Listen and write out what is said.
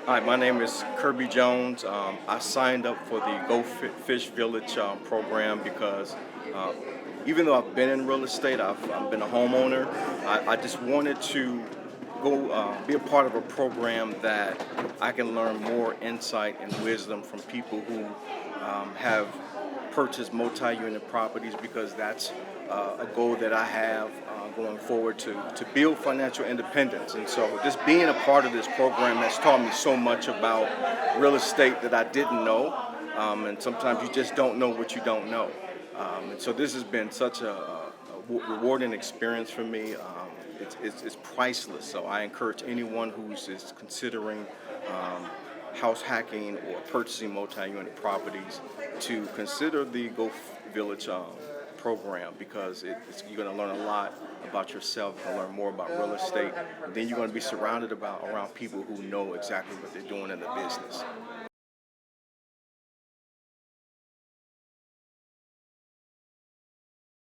Hi, my name is Kirby Jones. I signed up for the Fish Village program because uh, even though I've been in real estate, I've been a homeowner. I just wanted to go be a part of a program that I can learn more insight and wisdom from people who have purchased multi-unit properties because that's a goal that I have going forward to build financial independence. And so just being a part of this program has taught me so much about real estate that I didn't know. And sometimes you just don't know what you don't know. And so this has been such a rewarding experience for me. It's priceless. So I encourage anyone who's is considering house hacking or purchasing multi-unit properties to consider the Village program because you're going to learn a lot about yourself, you're going to learn more about real estate, and then you're going to be surrounded around people who know exactly what they're doing in the business.